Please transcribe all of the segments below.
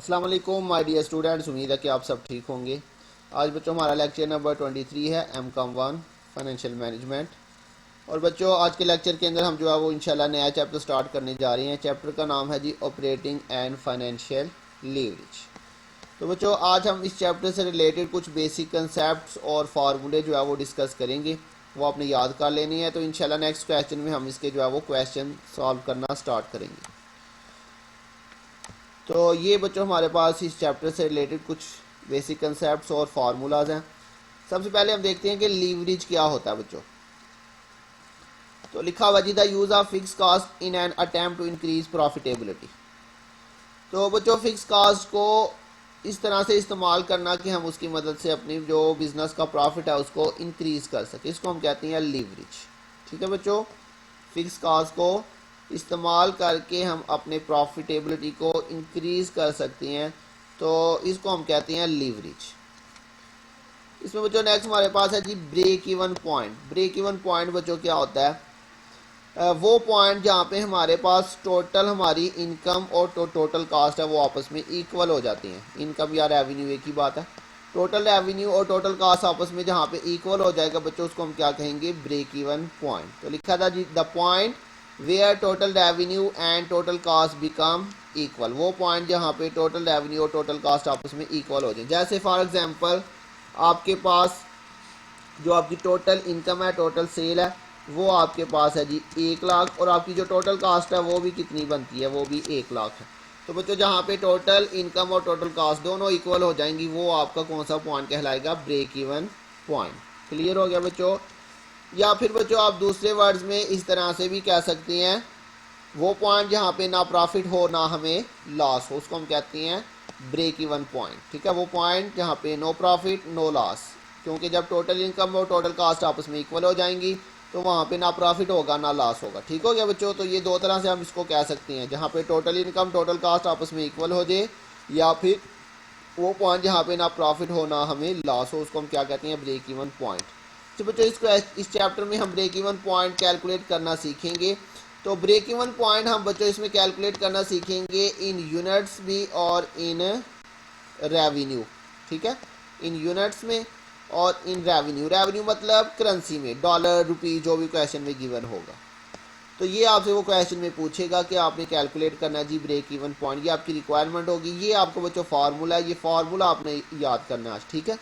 अस्सलाम वालेकुम my dear students, उम्मीद है कि आप सब ठीक होंगे। आज बच्चों हमारा लेक्चर नंबर 23 है MCOM 1 फाइनेंशियल मैनेजमेंट। और बच्चों आज के लेक्चर के अंदर हम जो है वो इंशाल्लाह नया चैप्टर स्टार्ट करने जा रहे हैं। चैप्टर का नाम है जी ऑपरेटिंग एंड फाइनेंशियल लीवरेज। तो बच्चों आज हम इस चैप्टर से रिलेटेड कुछ बेसिक कंसेप्ट और फार्मूले जो है वो डिस्कस करेंगे, वो आपने याद कर लेनी है। तो इंशाल्लाह नेक्स्ट क्वेश्चन में हम इसके जो है वो क्वेश्चन सॉल्व करना स्टार्ट करेंगे। तो ये बच्चों हमारे पास इस चैप्टर से रिलेटेड कुछ बेसिक कंसेप्ट्स और फार्मूलाज हैं। सबसे पहले हम देखते हैं कि लीवरेज क्या होता है बच्चों। तो लिखा हुआ जी the use of fix cost in an attempt to increase profitability. तो बच्चों फिक्स कास्ट को इस तरह से इस्तेमाल करना कि हम उसकी मदद से अपनी जो बिजनेस का प्रॉफिट है उसको इंक्रीज कर सकें, इसको हम कहते हैं लीवरेज। ठीक है बच्चों, फिक्स कास्ट को इस्तेमाल करके हम अपने प्रॉफिटेबिलिटी को इंक्रीज कर सकते हैं, तो इसको हम कहते हैं लीवरेज। इसमें बच्चों नेक्स्ट हमारे पास है जी break even point. Break even point बच्चों क्या होता है? वो पॉइंट जहाँ पे हमारे पास टोटल हमारी इनकम और टोटल कास्ट है वो आपस में इक्वल हो जाती हैं। इनकम या रेवेन्यू एक ही बात है। टोटल रेवेन्यू और टोटल कास्ट आपस में जहाँ पे इक्वल हो जाएगा बच्चों, उसको हम क्या कहेंगे? Break even point. तो लिखा था जी the point where total revenue and total cost become equal. वो पॉइंट जहाँ पे टोटल रेवेन्यू और टोटल कास्ट आपस में इक्वल हो जाए। जैसे फॉर एग्जांपल आपके पास जो आपकी टोटल इनकम है, टोटल सेल है, वो आपके पास है जी 1 लाख, और आपकी जो टोटल कास्ट है वो भी कितनी बनती है? वो भी 1 लाख है। तो बच्चों जहाँ पे टोटल इनकम और टोटल कास्ट दोनों इक्वल हो जाएंगी, वो आपका कौन सा पॉइंट कहलाएगा? Break even point. क्लियर हो गया बच्चों? या फिर बच्चों आप दूसरे वर्ड्स में इस तरह से भी कह सकते हैं, वो पॉइंट जहाँ पे ना प्रॉफिट हो ना हमें लॉस हो, उसको हम कहते हैं ब्रेक इवन पॉइंट। ठीक है, वो पॉइंट जहाँ पे नो प्रॉफिट नो लॉस, क्योंकि जब टोटल इनकम और टोटल कास्ट आपस में इक्वल हो जाएंगी तो वहाँ पे ना प्रॉफिट होगा ना लॉस होगा। ठीक हो गया बच्चों? तो ये दो तरह से हम इसको कह सकते हैं, जहाँ पे टोटल इनकम टोटल कास्ट आपस में इक्वल हो जाए, या फिर वो पॉइंट जहाँ पे ना प्रॉफिट हो ना हमें लॉस हो, उसको हम क्या कहते हैं? Break even point. तो बच्चों इस चैप्टर में हम ब्रेक इवन पॉइंट कैलकुलेट करना सीखेंगे। तो ब्रेक इवन पॉइंट हम बच्चों इसमें कैलकुलेट करना सीखेंगे इन यूनिट्स भी और इन रेवेन्यू। ठीक है, इन यूनिट्स में और इन रेवेन्यू। रेवेन्यू मतलब करेंसी में, डॉलर रुपी जो भी क्वेश्चन में गिवन होगा। तो ये आपसे वो क्वेश्चन में पूछेगा कि आपने कैलकुलेट करना है जी ब्रेक इवन पॉइंट, ये आपकी रिक्वायरमेंट होगी। ये आपको बच्चों फार्मूला है, ये फार्मूला आपने याद करना है आज। ठीक है,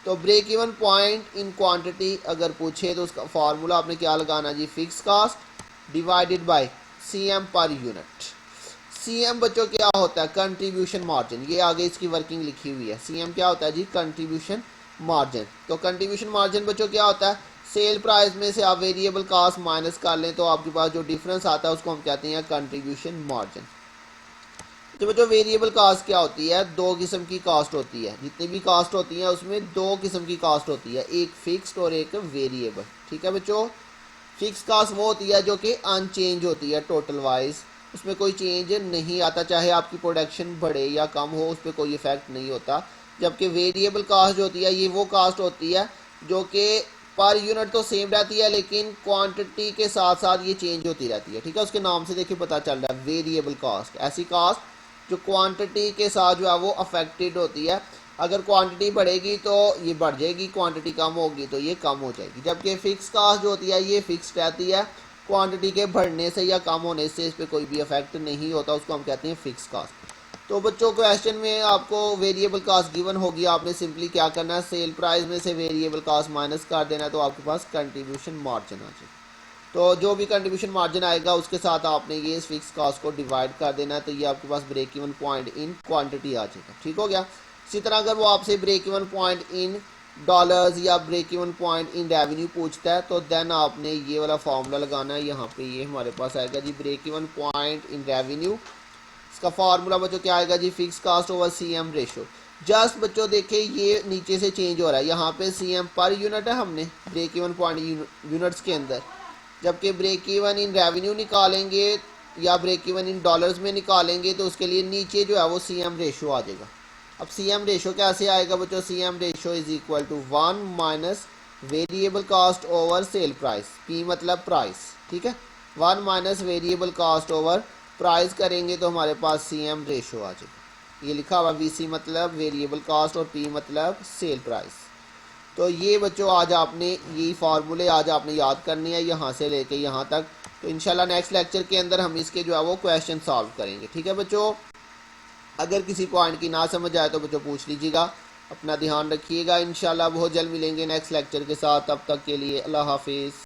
तो break even point in quantity अगर पूछे तो उसका फार्मूला आपने क्या लगाना जी? Fix cost divided by CM पर यूनिट। CM बच्चों क्या होता है? Contribution margin. ये आगे इसकी वर्किंग लिखी हुई है। CM क्या होता है जी? Contribution margin. तो कंट्रीब्यूशन मार्जिन बच्चों क्या होता है? सेल प्राइस में से आप वेरिएबल कास्ट माइनस कर लें तो आपके पास जो डिफरेंस आता है उसको हम कहते हैं कंट्रीब्यूशन मार्जिन। तो बच्चों वेरिएबल कास्ट क्या होती है? दो किस्म की कास्ट होती है। जितनी भी कास्ट होती है उसमें दो किस्म की कास्ट होती है, एक फिक्स्ड और एक वेरिएबल। ठीक है बच्चों, फिक्स कास्ट वो होती है जो कि अनचेंज होती है टोटल वाइज, उसमें कोई चेंज नहीं आता, चाहे आपकी प्रोडक्शन बढ़े या कम हो उस पर कोई इफेक्ट नहीं होता। जबकि वेरिएबल कास्ट जो होती है ये वो कास्ट होती है जो कि पर यूनिट तो सेम रहती है लेकिन क्वांटिटी के साथ साथ ये चेंज होती रहती है। ठीक है, उसके नाम से देखिए पता चल रहा है वेरिएबल कास्ट, ऐसी कास्ट जो क्वांटिटी के साथ जो है वो अफेक्टेड होती है। अगर क्वांटिटी बढ़ेगी तो ये बढ़ जाएगी, क्वांटिटी कम होगी तो ये कम हो जाएगी। जबकि फिक्स कास्ट जो होती है ये फिक्स्ड रहती है, क्वांटिटी के बढ़ने से या कम होने से इस पर कोई भी इफेक्ट नहीं होता, उसको हम कहते हैं फिक्स कास्ट। तो बच्चों क्वेश्चन में आपको वेरिएबल कास्ट गिवन होगी, आपने सिंपली क्या करना है? सेल प्राइस में से वेरिएबल कास्ट माइनस कर देना है, तो आपके पास कंट्रीब्यूशन मार्जिन आ जाएगा। तो जो भी कंट्रीब्यूशन मार्जिन आएगा उसके साथ आपने ये फिक्स कास्ट को डिवाइड कर देना है, तो ये आपके पास break even point in quantity आ जाएगा। ठीक हो गया? इसी तरह अगर वो आपसे break even point in dollars या break even point in revenue पूछता है तो देन आपने ये वाला फार्मूला लगाना है। यहाँ पे ये हमारे पास आएगा जी break even point in revenue. इसका फार्मूला बच्चों क्या आएगा जी? Fix cost over CM ratio. Just बच्चों देखिए ये नीचे से चेंज हो रहा है, यहाँ पे CM पर यूनिट है हमने ब्रेक इवन पॉइंट यूनिट्स के अंदर, जबकि ब्रेक इवन इन रेवेन्यू निकालेंगे या ब्रेक इवन इन डॉलर्स में निकालेंगे तो उसके लिए नीचे जो है वो CM रेशो आ जाएगा। अब CM रेशो कैसे आएगा बच्चों? CM ratio is equal to 1 minus variable cost over sale price, P मतलब प्राइस। ठीक है, 1 minus variable cost over price करेंगे तो हमारे पास CM रेशो आ जाएगा। ये लिखा हुआ वीसी मतलब वेरिएबल कॉस्ट और पी मतलब सेल प्राइस। तो ये बच्चों आज आपने यही फार्मूले आज आपने याद करने हैं यहाँ से लेके यहाँ तक। तो इंशाल्लाह नेक्स्ट लेक्चर के अंदर हम इसके जो है वो क्वेश्चन सॉल्व करेंगे। ठीक है बच्चों, अगर किसी पॉइंट की ना समझ आए तो बच्चों पूछ लीजिएगा। अपना ध्यान रखिएगा, इंशाल्लाह बहुत जल्द मिलेंगे नेक्स्ट लेक्चर के साथ। तब तक के लिए अल्लाह हाफिज़।